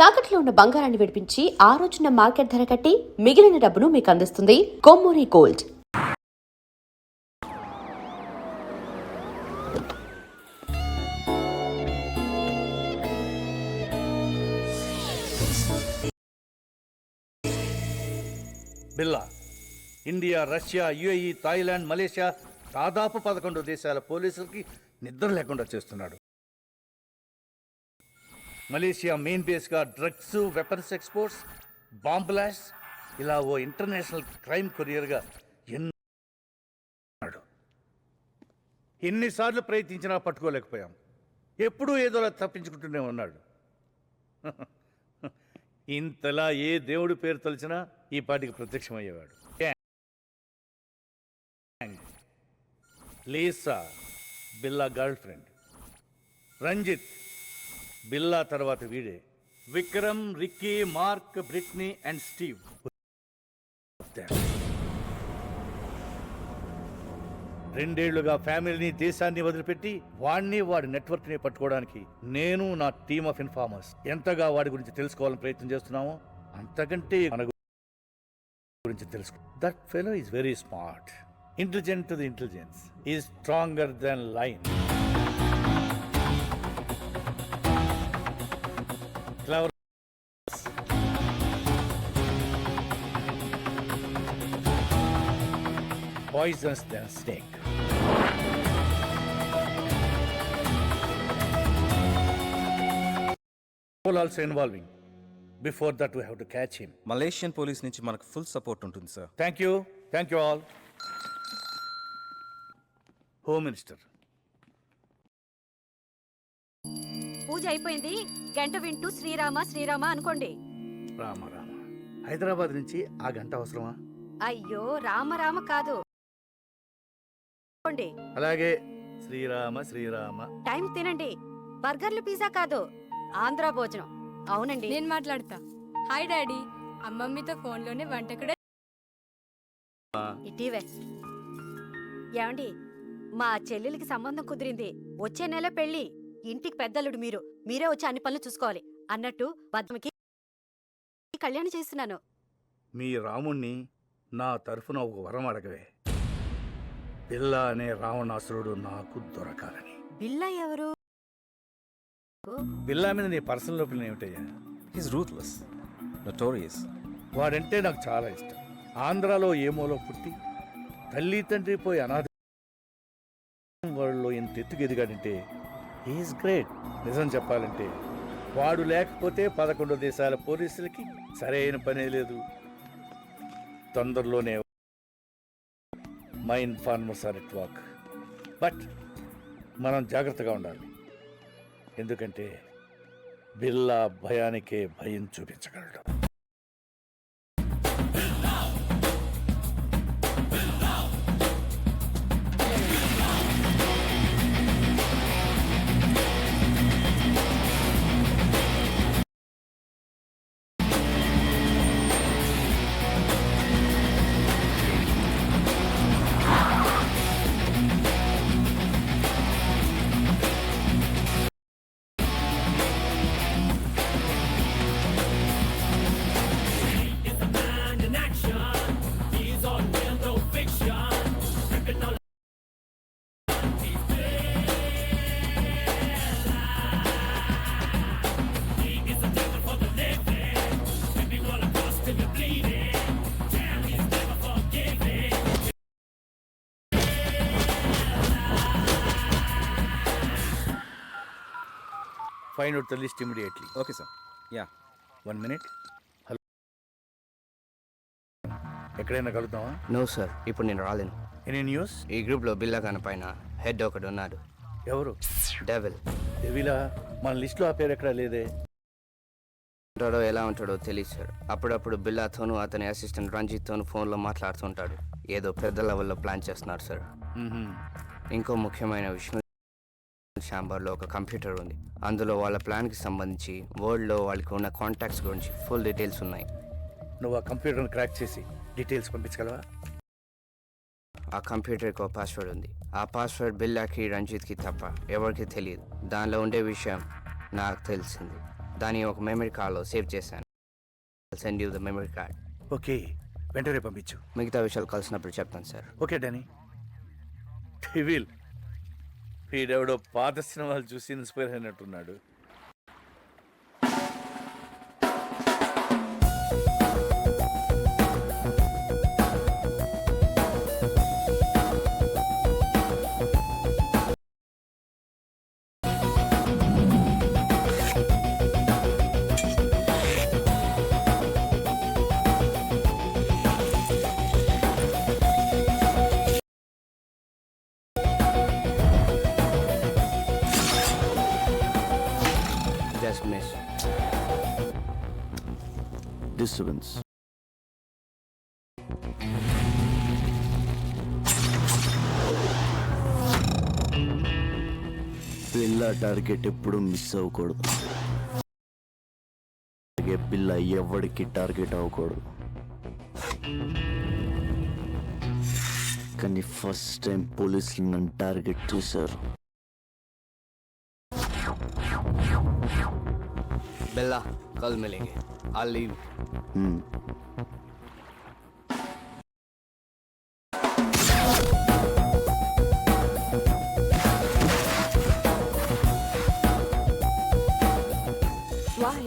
తాకట్లో ఉన్న బంగారాన్ని విడిపించి ఆ రోజున మార్కెట్ ధర కట్టి మిగిలిన డబ్బును మీకు అందిస్తుంది Kommuri gold. Billa India, Russia, UAE, Thailand, Malaysia దాదాపు 11 దేశాల పోలీసులకి నిద్ర లేకుండా చేస్తున్నాడు. మలేషియా మెయిన్ బేస్గా drugs, weapons exports, bomb blast, ఇలా ఓ ఇంటర్నేషనల్ క్రైమ్ కొరియర్గా ఎన్నాడు. ఎన్నిసార్లు ప్రయత్నించినా పట్టుకోలేకపోయాం. ఎప్పుడూ ఏదోలా తప్పించుకుంటూనే ఉన్నాడు. ఇంతలా ఏ దేవుడి పేరు తలిచినా ఈ పాటికి ప్రత్యక్షమయ్యేవాడు. Lisa Billa girl friend. Ranjith Billa తర్వాత వీడే. Vikram, Ricky, Mark, Britney and Steve. రెండేళ్లుగా ఫ్యామిలీని, దేశాన్ని వదిలిపెట్టి వాడిని, వాడి నెట్వర్క్ని పట్టుకోవడానికి నేను, నా టీమ్ ఆఫ్ ఇన్ఫార్మర్స్ ఎంతగా వాడి గురించి తెలుసుకోవాలని ప్రయత్నం చేస్తున్నామో అంతకంటే మన గురించి తెలుసుకో. That fellow is very smart, intelligent to the intelligence, is stronger then line. Clever, poisonous than a snake. Also involving. Before that we have to catch him. Malaysian police నుంచి మనకు full support ఉంటుంది sir. Thank you all. Home Minister. పూజ అయిపోయింది. గంట వింటూ శ్రీరామ శ్రీరామ అనుకోండి. రామ రామ. హైదరాబాద్ నుంచి ఆ గంట అవసరమా? అయ్యో రామ రామ కాదు. అలాగే శ్రీరామ శ్రీరామ. టైం తినండి. బర్గర్లు, పిజ్జా కాదు, ఆంధ్ర భోజనం. అవునండి, నేను మాట్లాడతా. Hi daddy. అమ్మమ్మతో ఫోన్లోనే వంట కూడా. ఇటీవే ఏమండి, మా చెల్లెలికి సంబంధం కుదిరింది. వచ్చే నెల పెళ్లి. ఇంటికి పెద్దలుడు మీరే వచ్చి అన్ని పనులు చూసుకోవాలి అన్నట్టు బద్దమకి కళ్యాణం చేస్తున్నాను. మీ రాముణ్ణి నా తరఫున ఒక వరం అడగవే. బిల్లా అనే రావణాసురుడు నాకు దొరకాలని. బిల్లా ఎవరు? బిల్లా మీద నీ పర్సనల్ ఒపీనియన్ ఏమిటయ్యా? He's ruthless, notorious. వాడంటే నాకు చాలా ఇష్టం. ఆంధ్రాలో ఏమోలో పుట్టి తల్లి తండ్రి పోయి అనాథ వాళ్ళు ఇంత ఎత్తుకు ఎదిగాడంటే హీఈస్ గ్రేట్. నిజం చెప్పాలంటే వాడు లేకపోతే 11 దేశాల పోలీసులకి సరైన పనే లేదు. తొందరలోనే my informers are at work. But మనం జాగ్రత్తగా ఉండాలి. ఎందుకంటే బిల్లా భయానికే భయం చూపించగలడు. Find out the list immediately. Okay sir. Yeah. 1 minute. Hello, ఎక్కడైనా కలుద్దామా? నో సార్, ఇప్పుడు నేను రాలేను. Any news? ఈ గ్రూప్లో బిల్లాగాన పైన హెడ్ ఒకడు ఉన్నాడు. ఎవరు? డెవిల్. డెవిలా? మన లిస్టులో ఆ పేరు ఎక్కడా లేదే. ఉంటాడో ఎలా ఉంటాడో తెలియదు సార్. అప్పుడప్పుడు బిల్లాతోనూ అతని అసిస్టెంట్ రంజిత్తోనూ ఫోన్లో మాట్లాడుతుంటాడు. ఏదో పెద్ద లెవెల్లో ప్లాన్ చేస్తున్నారు సార్. ఇంకో ముఖ్యమైన విషయం, ఛాంబర్లో ఒక కంప్యూటర్ ఉంది. అందులో వాళ్ళ ప్లాన్కి సంబంధించి వరల్డ్లో వాళ్ళకి ఉన్న కాంటాక్ట్స్ గురించి ఫుల్ డీటెయిల్స్ ఉన్నాయి. నువ్వు ఆ కంప్యూటర్ని క్రాక్ చేసి డీటెయిల్స్ పంపించగలవా? ఆ కంప్యూటర్కి ఒక పాస్వర్డ్ ఉంది. ఆ పాస్వర్డ్ బిల్లాకి, రంజిత్కి తప్ప ఎవరికి తెలియదు. దానిలో ఉండే విషయం నాకు తెలిసింది. దాన్ని ఒక మెమరీ కార్డ్లో సేవ్ చేశాను. Send you the memory card. Okay, వెంటనే పంపించు. మిగతా విషయాలు కలిసినప్పుడు చెప్తాను సార్. Okay Danny. డెవిల్, వీడెవడో పాత సినిమాలు చూసి ఇన్స్పైర్ అయినట్టున్నాడు. Just miss. Disturbance. పిల్ల టార్గెట్ ఎప్పుడు మిస్ అవ్వకూడదు. అలాగే పిల్ల ఎవరికి టార్గెట్ అవ్వకూడదు. కానీ ఫస్ట్ టైం పోలీసులు నన్ను టార్గెట్ చేశారు. बेला कल मिलेंगे. I'll leave. Why?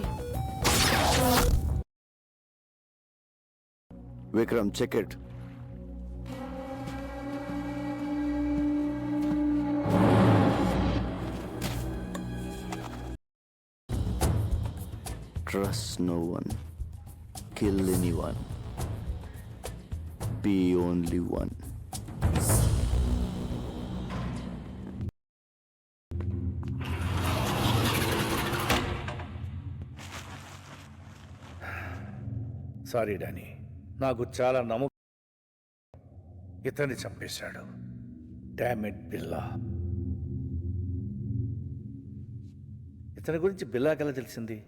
Vikram, check it. Trust no one. Kill anyone. Be only one. Sorry Danny, నాకు చాలా ఇతన్ని చంపేశాడు. డామిట్ బిల్లా. ఇతని గురించి బిల్లాకెలా తెలిసింది?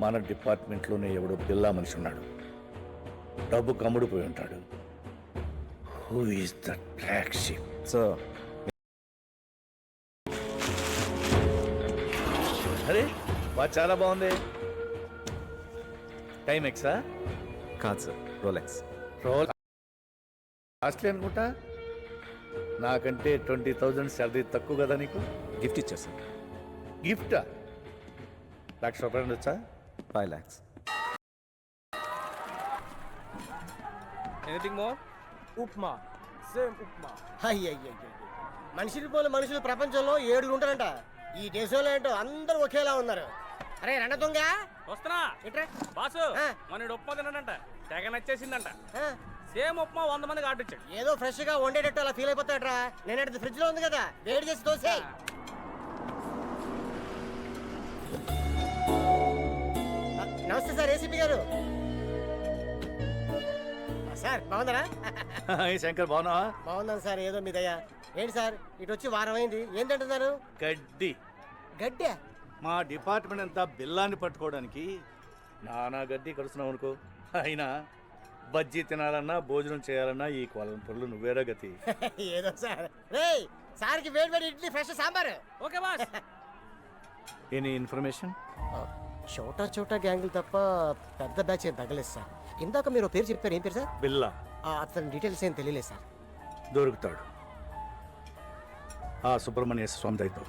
మన డిపార్ట్మెంట్లోనే ఎవడో బిల్లా మనిషి ఉన్నాడు. డబ్బు కమ్ముడిపోయి ఉంటాడు. Who is that black sheep? Sir, అరే వా, చాలా బాగుంది. టైం ఎక్సా? కాదు సార్, రోలెక్స్. రోల్ కాస్ట్లీ అనుకుంటా. నాకంటే 20,000 శాలరీ తక్కువ కదా నీకు? గిఫ్ట్ ఇచ్చారు సార్. గిఫ్టా? ₹1,00,000 వచ్చా? 5 lakhs. Anything more? Upma, same upma. అయ్యయ్య, మనుషులు పోలు మనుషులు ప్రపంచంలో 7 ఉంటారంట. ఈ దేశంలో ఏంటో అందరూ ఒకేలా ఉన్నారు. అరే రండ దొంగ, వస్తున్నా. ఇట్రా. బాసు, ఆ. మన ఉప్మా తిన్నాడంట, తెగ నచ్చేసిందంట. ఆ, సేమ్ ఉప్మా 100 మందికి ఆర్డర్ ఇచ్చాడు. ఏదో ఫ్రెష్ గా వండేటట్టు అలా ఫీల్ అయిపోతాడరా. నేను అడిగి ఫ్రిడ్జ్ లో ఉంది కదా, వేడి చేసి దోసే. నమస్తే సార్, ఏసీపీ గారు. సార్ బాగుందరా? ఈ శంకర్ బాగున్నావా? బాగున్నాను సార్, ఏదో మీ దయ. ఏంటి సార్ ఇటు వచ్చి వారం అయింది, ఏం తింటున్నారు? గడ్డి. గడ్డే? మా డిపార్ట్మెంట్ అంతా బిల్లాన్ని పట్టుకోవడానికి నానా గడ్డి కడుస్తున్నావు అనుకో. అయినా బజ్జీ తినాలన్నా భోజనం చేయాలన్నా ఈ కొలం పొరులు నువ్వేరా గతి. ఏదో సార్. రేయ్, సార్కి వేడి వేడి idli, fresh sambar. Okay boss. Any information? చోటా చోటా గ్యాంగులు తప్ప పెద్ద బ్యాచ్ ఏం తగ్గలేదు సార్. ఇందాక మీరు పేరు చెప్పారు, ఏం పేరు సార్? బిల్లా. అతని డీటెయిల్స్ ఏం తెలియలేదు సార్. దొరుకుతాడు. ఆ సుబ్రహ్మణ్య స్వామి దయతో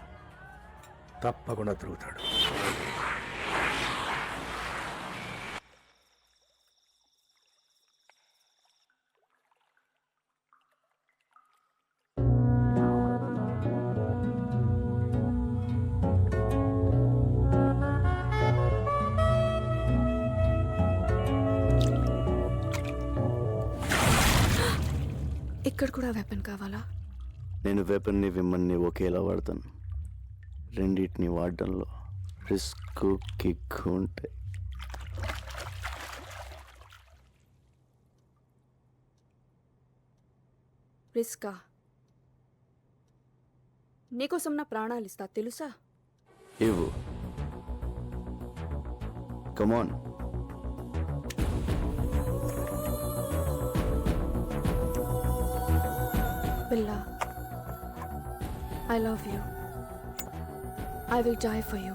తప్పకుండా దొరుకుతాడు. ఇక్కడ కూడా వెపన్ కావాలా? నేను వెపన్ని విమ్మన్ని ఒకేలా వాడతాను. రెండింటిని వాడడంలో రిస్క్ కిక్ ఉంటాయి. రిస్కా? నీకోసం నా ప్రాణాలు ఇస్తా, తెలుసా? ఇవ్వు. కమాన్. బిల్లా, I love you. I will die for you.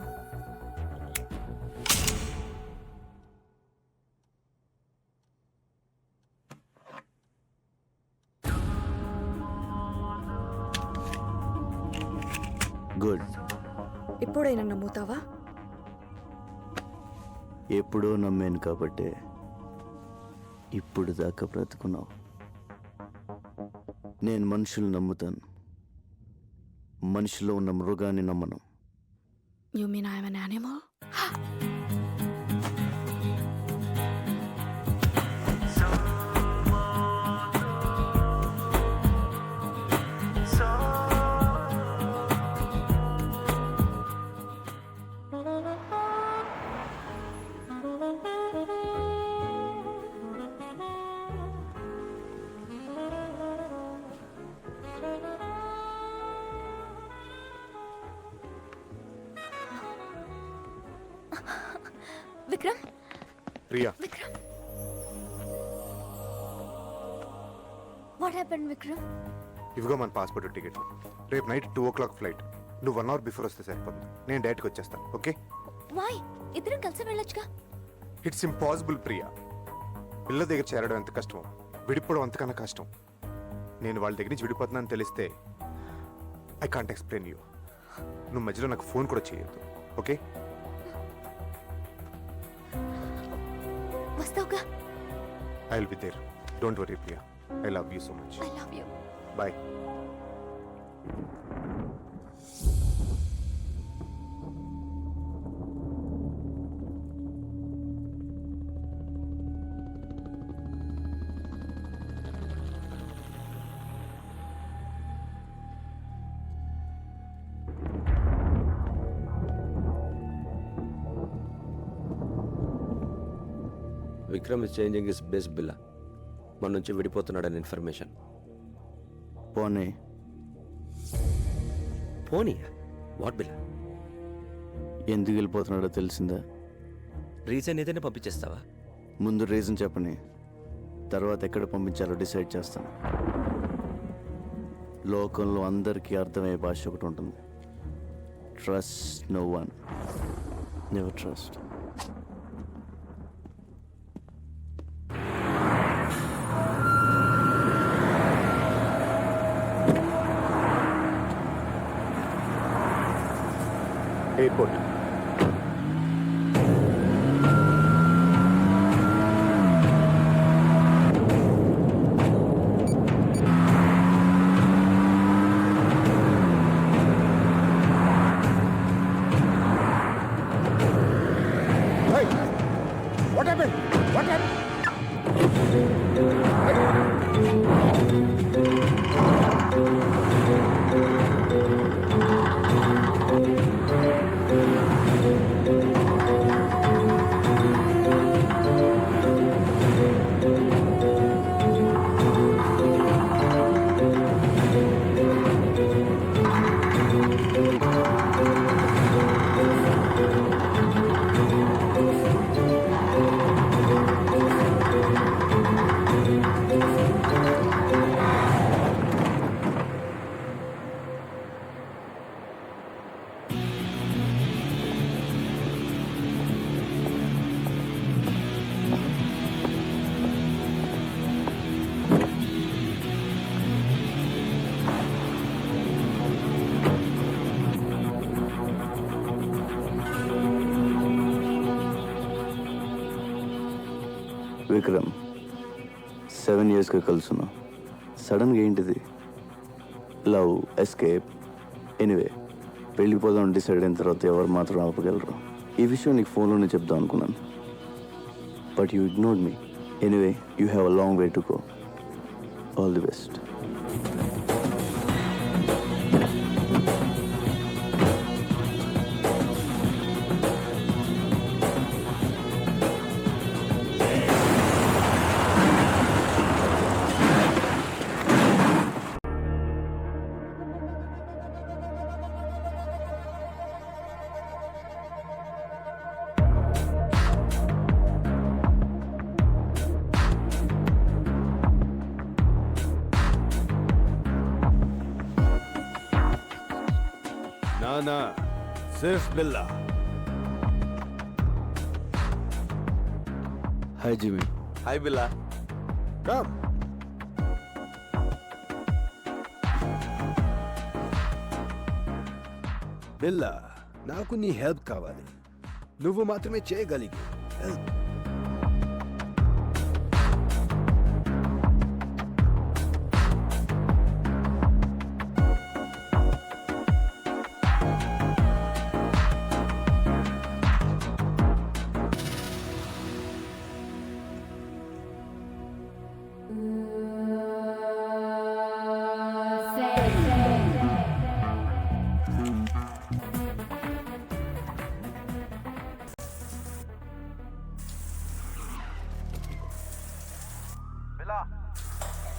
Good. ఇప్పుడైనా నమ్ముతావా? ఎప్పుడో నమ్మాను కాబట్టే ఇప్పుడు దాకా బ్రతుకున్నావు. నేను మనుషులు నమ్ముతాను, మనిషిలో ఉన్న మృగాన్ని నమ్మను. You mean I'm an animal? Vikram? Priya, Vikram? What happened, Vikram? ఇవిగో మన పాస్పోర్ట్ టికెట్. రేపు నైట్ 2 o'clock ఫ్లైట్. నువ్వు 1 hour బిఫోర్ వస్తే సరిపోతుంది. నేను డైరెక్ట్గా వచ్చేస్తాను. ఓకే? Why? ఇద్దరం కలిసి వెళ్ళొచ్చుగా. It's impossible Priya. పిల్ల దగ్గర చేరడం ఎంత కష్టమో విడిపోవడం అంతకన్నా కష్టం. నేను వాళ్ళ దగ్గర నుంచి విడిపోతున్నాను తెలిస్తే ఐ కాంట్ ఎక్స్ప్లెయిన్ యూ. నువ్వు మధ్యలో నాకు ఫోన్ కూడా చేయొద్దు. ఓకే? వస్తావుగా? I will be there. Don't worry Priya. I love you so much. I love you. Bye. Vikram is changing his base Billa. మన నుంచి విడిపోతున్నాడని ఇన్ఫర్మేషన్. పోనీ పోనీ వాట్ బిల్లా? ఎందుకు వెళ్ళిపోతున్నాడో తెలిసిందా? రీజన్ ఏదైనా పంపించేస్తావా? ముందు రీజన్ చెప్పని, తర్వాత ఎక్కడ పంపించాలో డిసైడ్ చేస్తాను. లోకంలో అందరికీ అర్థమయ్యే భాష ఒకటి ఉంటుంది. Trust no one, never trust. Airport. What happened? What happened? Vikram, 7 yearsగా కలుసున్నా. సడన్గా ఏంటిది? లవ్, ఎస్కేప్, ఎనీవే వెళ్ళిపోదాం డిసైడ్ అయిన తర్వాత ఎవరు మాత్రం ఆపగలరు? ఈ విషయం నీకు ఫోన్లోనే చెప్దాం అనుకున్నాను, but you ignored me. Anyway, you have a long way to go. All the best. సిర్ఫ్ Billa. Hi Jimmy. Hi Billa. Come. Billa, నాకు నీ హెల్ప్ కావాలి. నువ్వు మాత్రమే చేయగలిగి help. Billa,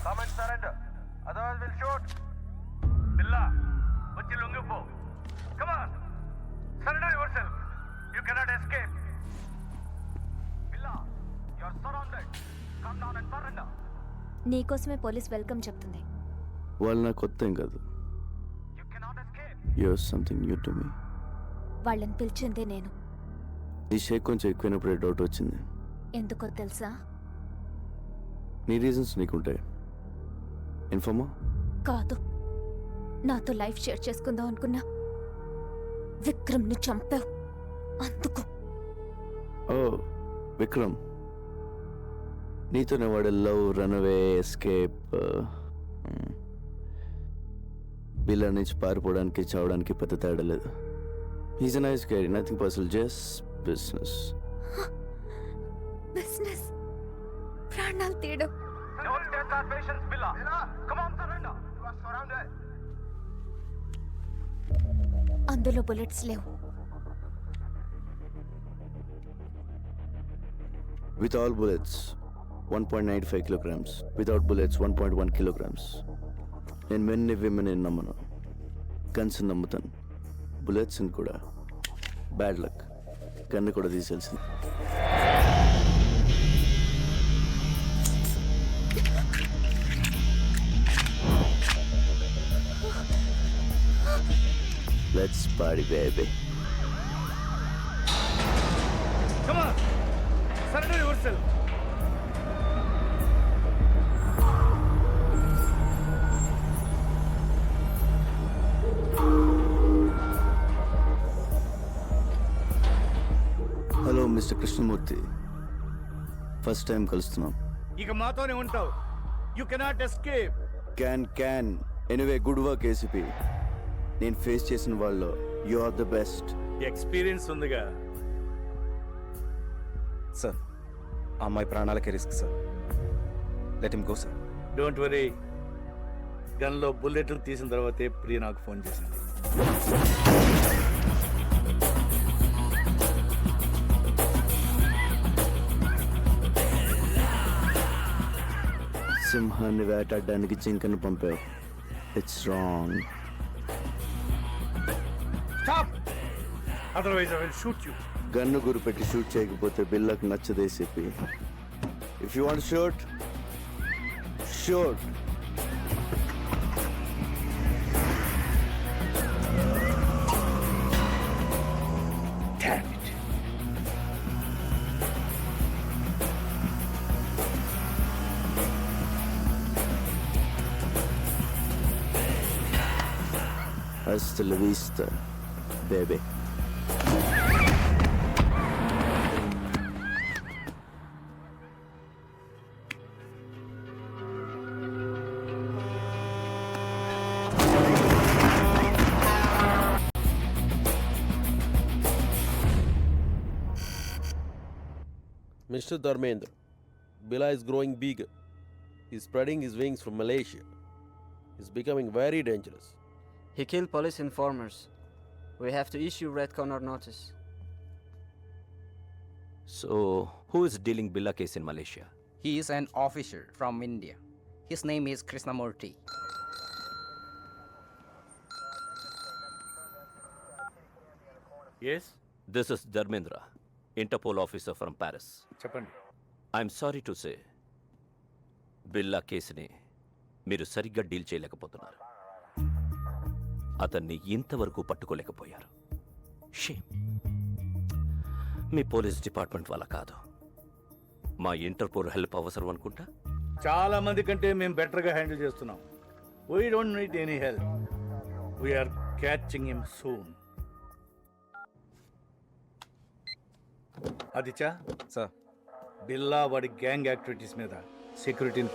come and surrender. Otherwise we'll shoot. బిల్లా, వచ్చి లొంగిపో. Come on, surrender yourself. You cannot escape. Billa, you're surrounded. Come down and surrender. నీకోసమే police welcome చెప్తుంది. వాళ్ళు నాకు కొత్త ఏం కాదు. You cannot escape. You're something new to me. వాళ్ళని పిలిచిందే నేను. ఈ షేక్ కొంచెం ఎక్కువైనప్పుడే డౌట్ వచ్చింది. ఎందుకో తెలుసా? నీ రీజన్స్ నీకుంటాయి. ఇన్ఫార్మా? కాదు, నాతో లైఫ్ షేర్ చేసుకుందాం అనుకున్నా విక్రమ్ని చంపావు, అందుకు. ఓ విక్రమ్, నీతోనే వాడు లవ్, రన్అవే, ఎస్కేప్, బిల్లా నుంచి పారిపోవడానికి చావడానికి పెద్ద తేడా లేదు. He's a nice guy, nothing personal, just business. Business ప్రాణాలు తీయడం. Don't test our patience, Billa. Come on, surrender. You are surrounded. అందులో బుల్లెట్స్ లేవు. With all bullets, 1.95 kilograms. Without bullets, 1.1 kilograms. నేను మెన్ని విమెన్ నమ్మను. గన్స్ నమ్ముతాను, బుల్లెట్స్ కూడా. Bad luck, gun కూడా తీసేయాల్సింది. Let's party, baby. Come on, surrender yourself. Hello mister Krishnamurthy, first time కలుస్తున్నాం. ఇక మాతోనే ఉంటావు. You cannot escape. Can anyway, good work ACP. నేను ఫేస్ చేసిన వాళ్ళు you are the best. Experience ఉందిగా. సార్, ఆ అమ్మాయి ప్రాణాలకే risk sir. Let him go sir. Don't worry, గన్లో బుల్లెట్లు తీసిన తర్వాతే ప్రియ నాకు ఫోన్ చేసింది. సింహాన్ని వేటాడడానికి జింకను పంపావు. It's wrong. Stop, otherwise I will shoot you. Gun గురిపెట్టి షూట్ చేయకపోతే బిల్లకు నచ్చదే చెప్పి. If you want shoot, shoot. Hasta la vista, baby. Mr. Dharmendra, Billa is growing bigger. He's spreading his wings from Malaysia. He's becoming very dangerous. He killed police informers. We have to issue red corner notice. So, who is dealing Billa case in Malaysia? He is an officer from India. His name is Krishnamurthy. Yes, This is Dharmendra, Interpol officer from Paris. చెప్పండి. I'm sorry to say, బిల్లా కేసుని మీరు సరిగ్గా deal చేయలేకపోతున్నారు. అతన్ని ఇంతవరకు పట్టుకోలేకపోయారు. Shame. మీ police department వల్ల కాదు, మా ఇంటర్పోల్ హెల్ప్ అవసరం అనుకుంటా. చాలా మంది కంటే మేము బెటర్గా హ్యాండిల్ చేస్తున్నాం. We don't need any help. We're catching him soon. Aditya sir Billa వాడి గ్యాంగ్ యాక్టివిటీస్ మీద సెక్యూరిటీని